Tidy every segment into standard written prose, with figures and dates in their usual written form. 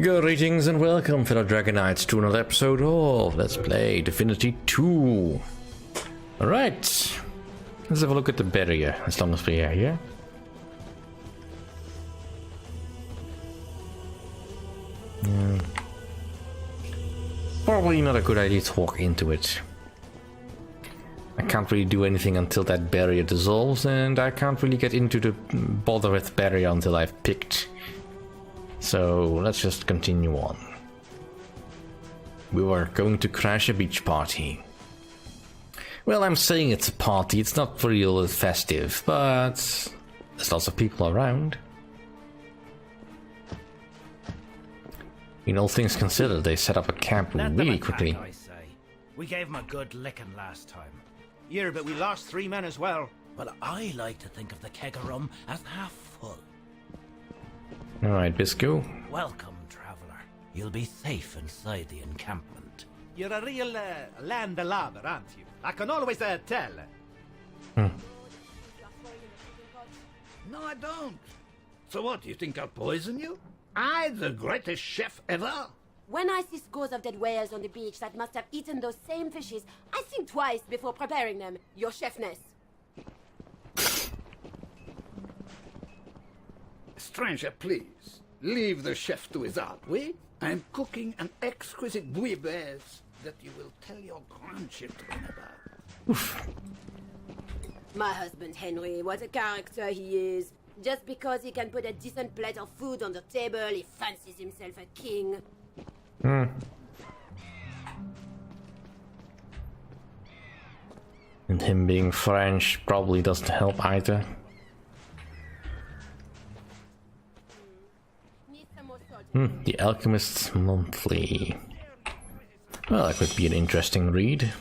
Greetings and welcome, fellow Dragonites, to another episode of Let's Play Divinity 2. Alright, let's have a look at the barrier, as long as we are here. Probably not a good idea to walk into it. I can't really do anything until that barrier dissolves, and I can't really get into the bother with barrier until I've picked. So let's just continue on. We were going to crash a beach party. Well, I'm saying it's a party, it's not real festive, but there's lots of people around. In all things considered, they set up a camp really quickly. I say. We gave them a good licking last time. Yeah, but we lost 3 men as well. But I like to think of the keg of rum as half full. Alright, Bisco. Welcome, traveller. You'll be safe inside the encampment. You're a real landlubber, aren't you? I can always tell. No, I don't. So what, do you think I'll poison you? I, the greatest chef ever? When I see scores of dead whales on the beach that must have eaten those same fishes, I think twice before preparing them, your chefness. Stranger, please, leave the chef to his art, we? I'm cooking an exquisite bouillabaisse that you will tell your grandchildren about. Oof. My husband Henry, what a character he is. Just because he can put a decent plate of food on the table, he fancies himself a king. And him being French probably doesn't help either. The Alchemist's Monthly. Well, that could be an interesting read.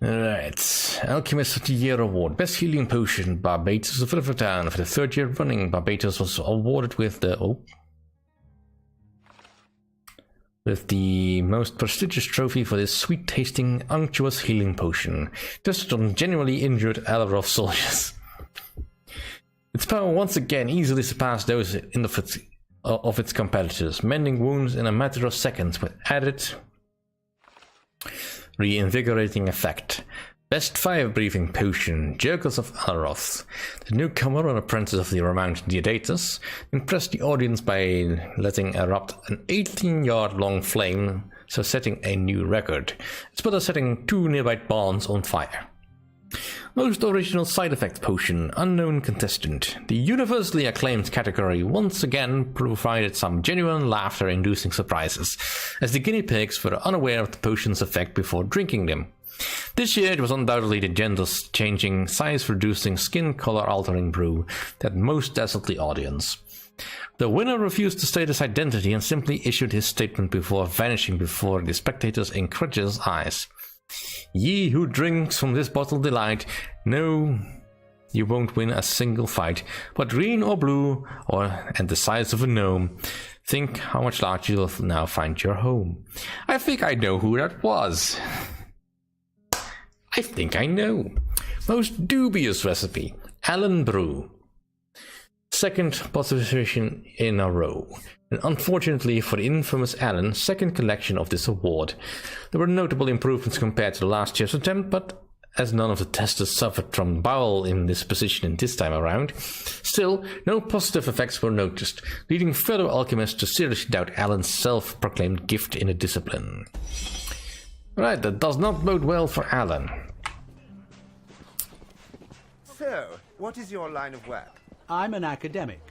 Alright, Alchemist of the Year Award. Best Healing Potion, Barbados of Rivertown. For the 3rd year running, Barbados was awarded with the most prestigious trophy for this sweet-tasting, unctuous healing potion, tested on genuinely injured Alaroth soldiers. Its power once again easily surpassed those of its competitors, mending wounds in a matter of seconds with added reinvigorating effect. Best fire breathing potion, Jerkles of Alaroth. The newcomer and apprentice of the renowned Diodatus impressed the audience by letting erupt an 18-yard long flame, so setting a new record. It's better setting 2 nearby barns on fire. Most original side effect potion, unknown contestant. The universally acclaimed category once again provided some genuine laughter-inducing surprises, as the guinea pigs were unaware of the potion's effect before drinking them. This year it was undoubtedly the gender-changing, size-reducing, skin-color-altering brew that most dazzled the audience. The winner refused to state his identity and simply issued his statement before vanishing before the spectators' incredulous eyes. Ye who drinks from this bottle delight, know you won't win a single fight, but green or blue, and the size of a gnome, think how much larger you'll now find your home. I think I know who that was. I think I know. Most dubious recipe, Allen Brew. 2nd participation in a row. And unfortunately for the infamous Allen, 2nd collection of this award. There were notable improvements compared to last year's attempt, but as none of the testers suffered from bowel indisposition this time around, still, no positive effects were noticed, leading fellow alchemists to seriously doubt Allen's self-proclaimed gift in the discipline. Right, that does not bode well for Allen. So, what is your line of work? I'm an academic.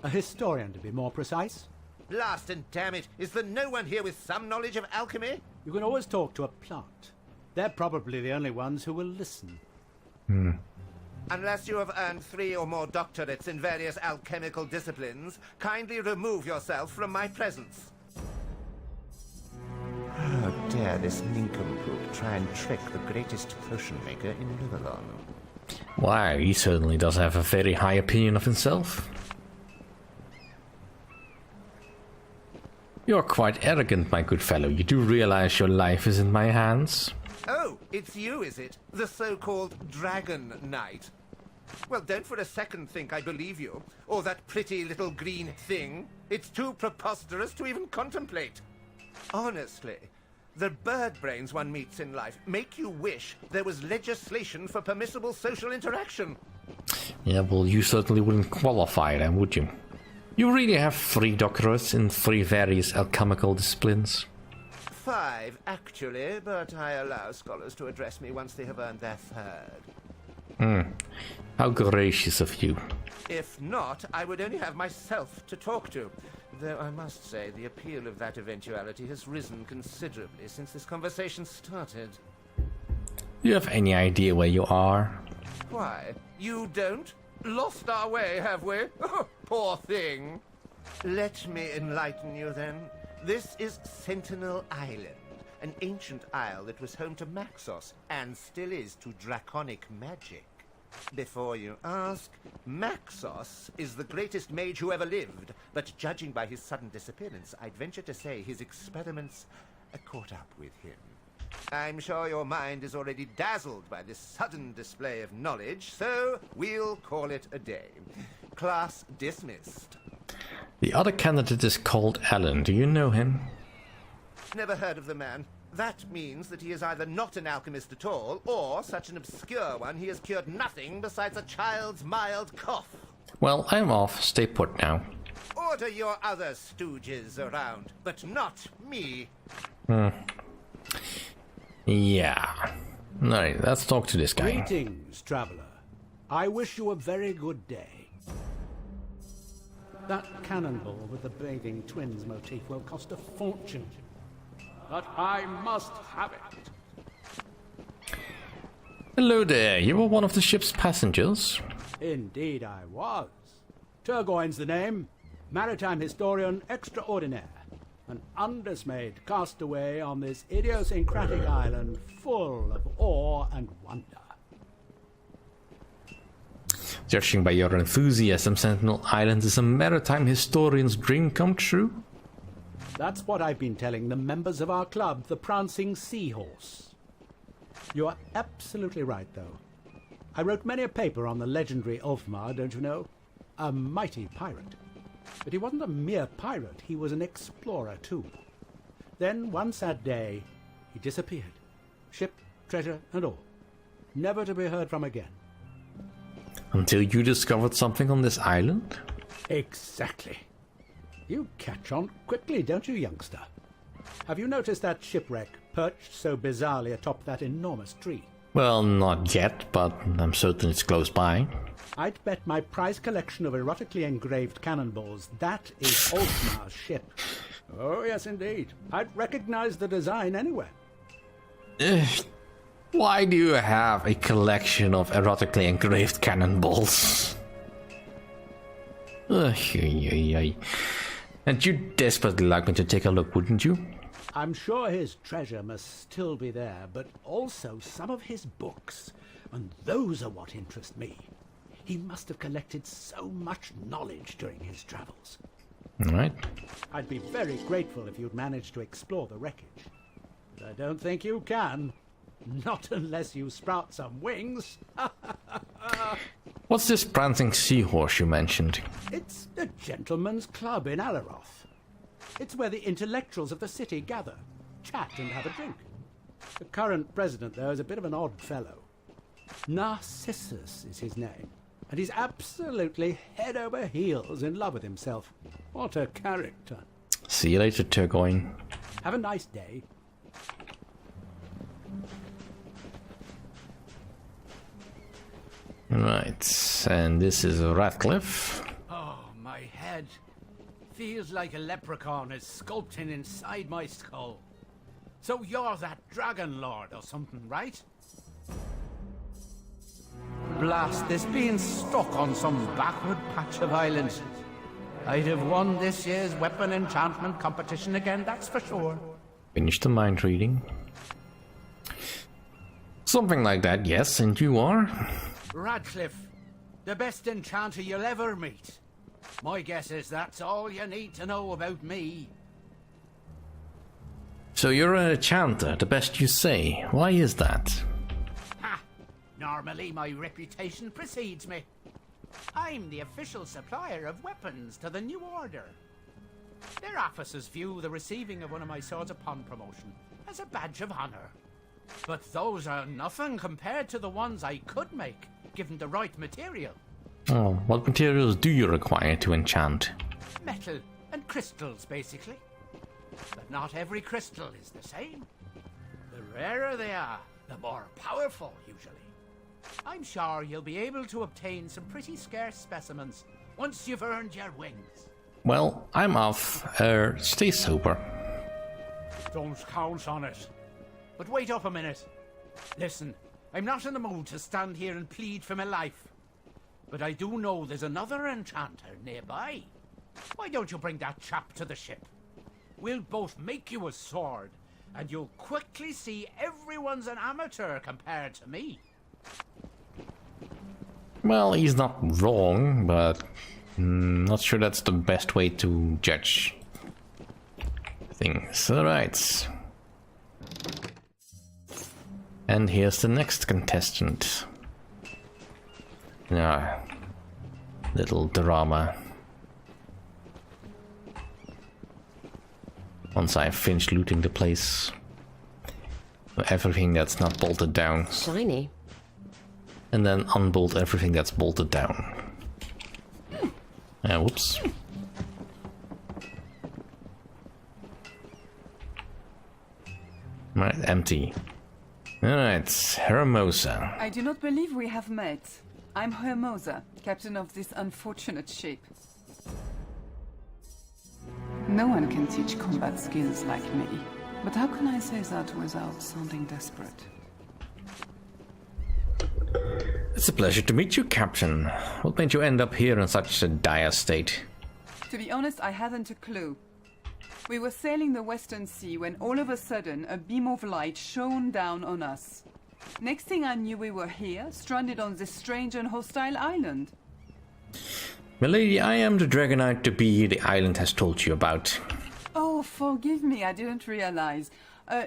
A historian, to be more precise. Blast and damn it, is there no one here with some knowledge of alchemy? You can always talk to a plant. They're probably the only ones who will listen. Unless you have earned 3 or more doctorates in various alchemical disciplines, kindly remove yourself from my presence. How dare this nincompoop try and trick the greatest potion maker in Riverlon? Why, he certainly does have a very high opinion of himself. You're quite arrogant, my good fellow. You do realize your life is in my hands? Oh, it's you, is it? The so-called Dragon Knight. Well, don't for a second think I believe you, or that pretty little green thing. It's too preposterous to even contemplate. Honestly, the bird brains one meets in life make you wish there was legislation for permissible social interaction. Yeah, well, you certainly wouldn't qualify then, would you? You really have 3 doctorates in 3 various alchemical disciplines. 5, actually, but I allow scholars to address me once they have earned their 3rd. How gracious of you. If not, I would only have myself to talk to. Though I must say, the appeal of that eventuality has risen considerably since this conversation started. Do you have any idea where you are? Why? You don't? Lost our way, have we? Oh, poor thing. Let me enlighten you, then. This is Sentinel Island, an ancient isle that was home to Maxos, and still is to draconic magic. Before you ask, Maxos is the greatest mage who ever lived, but judging by his sudden disappearance, I'd venture to say his experiments caught up with him. I'm sure your mind is already dazzled by this sudden display of knowledge, so we'll call it a day. Class dismissed. The other candidate is called Alan. Do you know him? Never heard of the man. That means that he is either not an alchemist at all, or such an obscure one he has cured nothing besides a child's mild cough. Well, I'm off. Stay put now. Order your other stooges around, but not me. Yeah. Alright, let's talk to this guy. Greetings, traveler. I wish you a very good day. That cannonball with the bathing twins motif will cost a fortune. But I must have it. Hello there. You were one of the ship's passengers? Indeed I was. Turgoyne's the name. Maritime historian extraordinaire. An undismayed castaway on this idiosyncratic island full of awe and wonder. Judging by your enthusiasm, Sentinel Island is a maritime historian's dream come true? That's what I've been telling the members of our club, the Prancing Seahorse. You are absolutely right, though. I wrote many a paper on the legendary Ulfmar, don't you know? A mighty pirate. But he wasn't a mere pirate, he was an explorer, too. Then, one sad day, he disappeared. Ship, treasure, and all. Never to be heard from again. Until you discovered something on this island? Exactly. You catch on quickly, don't you, youngster? Have you noticed that shipwreck perched so bizarrely atop that enormous tree? Well, not yet, but I'm certain it's close by. I'd bet my prize collection of erotically engraved cannonballs that is Ulfmar's ship. Oh, yes, indeed. I'd recognize the design anywhere. Why do you have a collection of erotically engraved cannonballs? And you'd desperately like me to take a look, wouldn't you? I'm sure his treasure must still be there, but also some of his books. And those are what interest me. He must have collected so much knowledge during his travels. All right. I'd be very grateful if you'd manage to explore the wreckage. But I don't think you can. Not unless you sprout some wings. What's this prancing seahorse you mentioned? It's a gentleman's club in Alaroth. It's where the intellectuals of the city gather, chat and have a drink. The current president, though, is a bit of an odd fellow. Narcissus is his name, and he's absolutely head over heels in love with himself. What a character. See you later, Turgoyne. Have a nice day. Right, and this is Ratcliffe. Oh, my head. Feels like a leprechaun is sculpting inside my skull. So you're that dragon lord or something, right? Blast this being stuck on some backward patch of islands. I'd have won this year's weapon enchantment competition again, that's for sure. Finish the mind reading. Something like that, yes, and you are? Radcliffe, the best enchanter you'll ever meet. My guess is that's all you need to know about me. So you're an enchanter, the best you say. Why is that? Ha! No, Normally, my reputation precedes me. I'm the official supplier of weapons to the New Order. Their officers view the receiving of one of my swords upon promotion as a badge of honor. But those are nothing compared to the ones I could make, given the right material. Oh, what materials do you require to enchant? Metal and crystals, basically. But not every crystal is the same. The rarer they are, the more powerful, usually. I'm sure you'll be able to obtain some pretty scarce specimens once you've earned your wings. Well, I'm off. Stay sober. Don't count on it. But wait up a minute. Listen, I'm not in the mood to stand here and plead for my life. But I do know there's another enchanter nearby. Why don't you bring that chap to the ship? We'll both make you a sword, and you'll quickly see everyone's an amateur compared to me. Well, he's not wrong, but not sure that's the best way to judge things. Alright. And here's the next contestant. Yeah, little drama. Once I've finished looting the place, everything that's not bolted down, Shiny. and then unbolt everything that's bolted down. Whoops. Right, empty. Alright, Hermosa. I do not believe we have met. I'm Hermosa, captain of this unfortunate ship. No one can teach combat skills like me. But how can I say that without sounding desperate? It's a pleasure to meet you, Captain. What made you end up here in such a dire state? To be honest, I hadn't a clue. We were sailing the Western Sea when all of a sudden a beam of light shone down on us. Next thing I knew, we were here, stranded on this strange and hostile island. Milady, I am the Dragonite to be the island has told you about. Oh, forgive me, I didn't realize.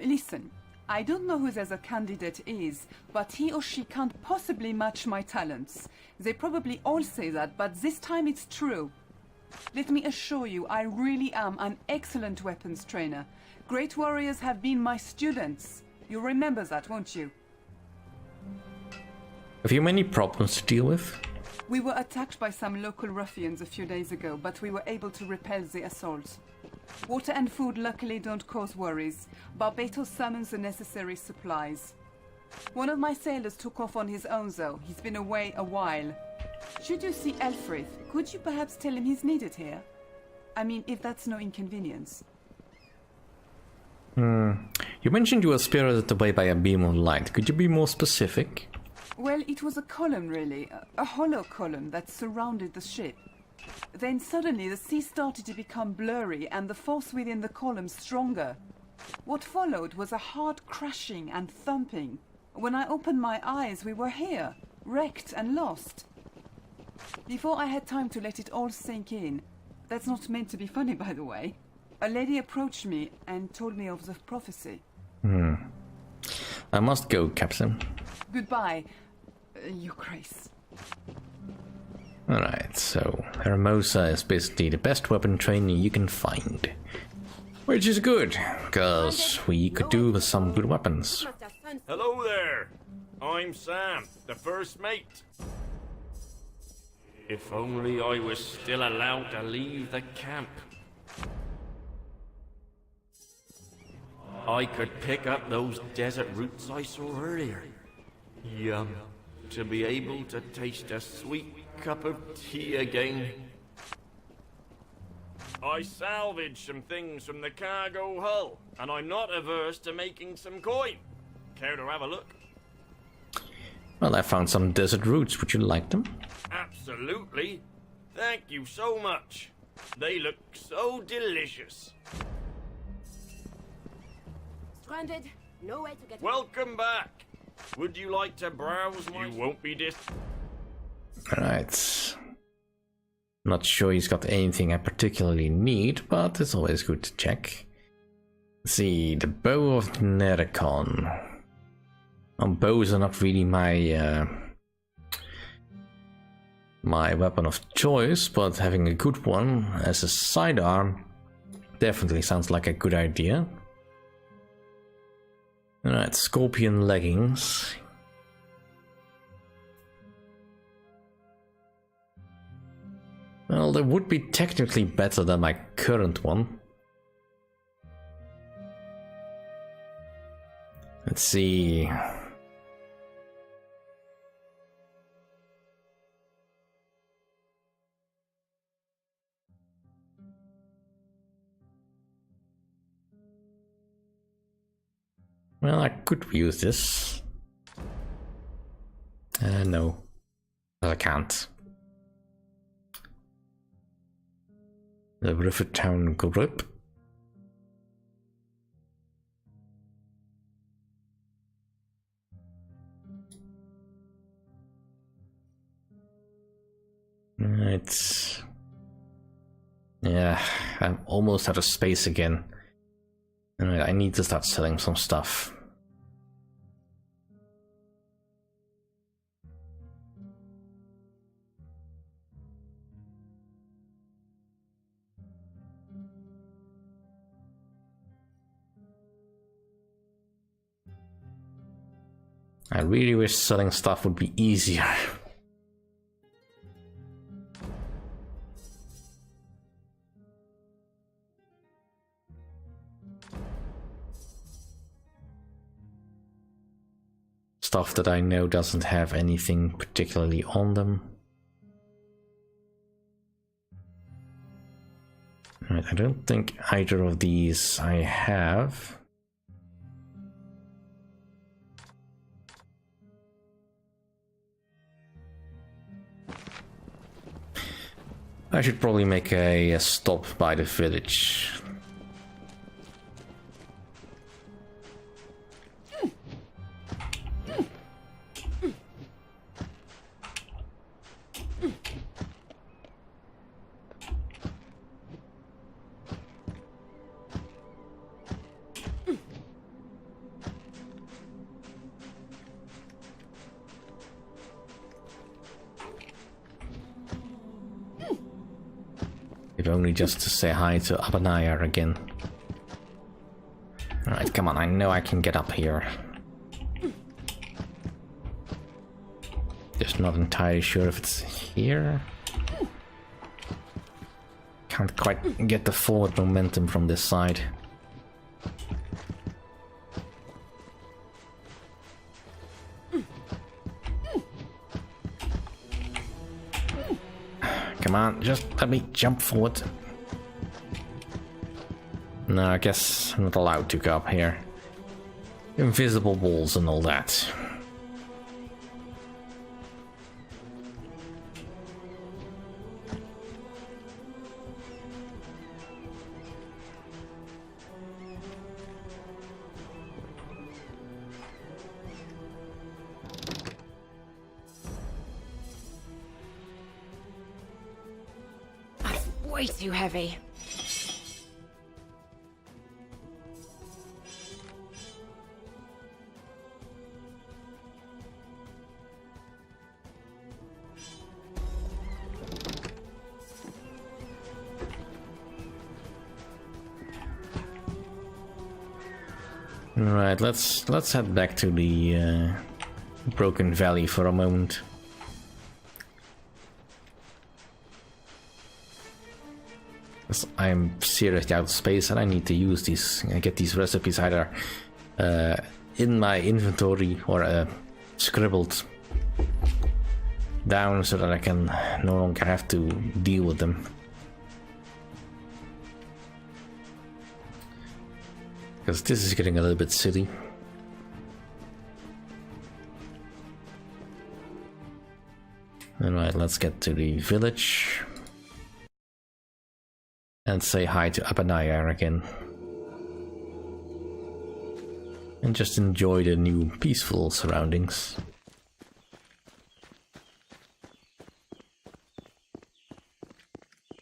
Listen, I don't know who the other candidate is, but he or she can't possibly match my talents. They probably all say that, but this time it's true. Let me assure you, I really am an excellent weapons trainer. Great warriors have been my students. You remember that, won't you? Have you many problems to deal with? We were attacked by some local ruffians a few days ago, but we were able to repel the assault. Water and food luckily don't cause worries. Barbatos summons the necessary supplies. One of my sailors took off on his own though. He's been away a while. Should you see Elfrith, could you perhaps tell him he's needed here? I mean, if that's no inconvenience. You mentioned you were spirited away by a beam of light. Could you be more specific? Well, it was a column really, a hollow column that surrounded the ship. Then suddenly the sea started to become blurry and the force within the column stronger. What followed was a hard crashing and thumping. When I opened my eyes, we were here, wrecked and lost. Before I had time to let it all sink in, that's not meant to be funny, by the way, a lady approached me and told me of the prophecy. I must go, Captain. Goodbye, Your Grace. Alright, so Hermosa is basically the best weapon trainer you can find. Which is good, because we could do with some good weapons. Hello there. I'm Sam, the first mate. If only I was still allowed to leave the camp. I could pick up those desert roots I saw earlier. Yum. To be able to taste a sweet cup of tea again. I salvaged some things from the cargo hull, and I'm not averse to making some coin. Care to have a look? Well, I found some desert roots. Would you like them? Absolutely. Thank you so much. They look so delicious. Stranded, no way to get. Welcome back. Would you like to browse my... You won't be Alright. Not sure he's got anything I particularly need, but it's always good to check. Let's see, the Bow of Nericon. Bows are not really my my weapon of choice, but having a good one as a sidearm definitely sounds like a good idea. Alright, scorpion leggings. Well, they would be technically better than my current one. Let's see. Well, I could use this. No. I can't. The Rivertown grip. Right. Yeah, I'm almost out of space again. Alright, I need to start selling some stuff. I really wish selling stuff would be easier. Stuff that I know doesn't have anything particularly on them. Right, I don't think either of these I have. I should probably make a stop by the village. If only just to say hi to Abanaya again. Alright, come on, I know I can get up here. Just not entirely sure if it's here. Can't quite get the forward momentum from this side. Come on, just let me jump forward. No, I guess I'm not allowed to go up here. Invisible walls and all that. Way too heavy. Alright, let's head back to the Broken Valley for a moment. I'm seriously out of space and I need to use these, get these recipes either in my inventory or scribbled down so that I can no longer have to deal with them. Because this is getting a little bit silly. Alright, let's get to the village. And say hi to Abanaya again. And just enjoy the new peaceful surroundings.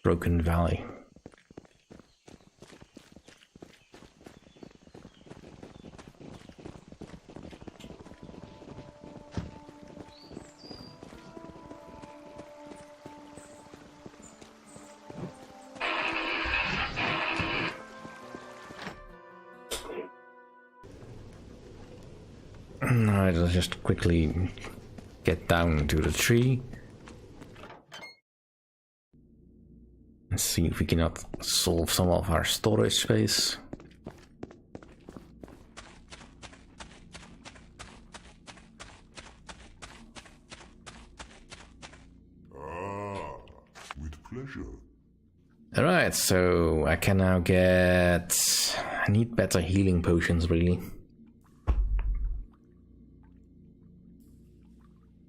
Broken Valley. Alright, let's just quickly get down to the tree. Let's see if we cannot solve some of our storage space. With pleasure. Alright, so I can now get... I need better healing potions, really.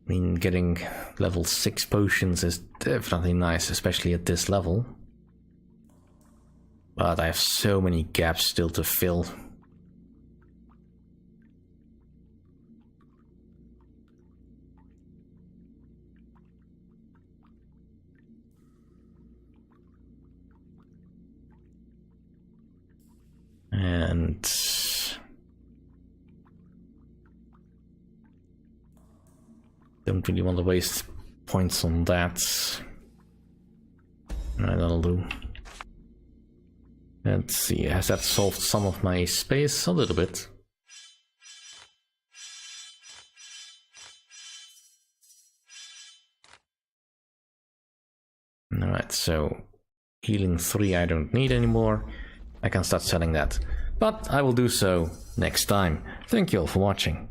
I mean, getting level 6 potions is definitely nice, especially at this level. But I have so many gaps still to fill. And don't really want to waste points on that. Alright, that'll do. Let's see, has that solved some of my space? A little bit. Alright, so healing 3 I don't need anymore. I can start selling that. But I will do so next time. Thank you all for watching.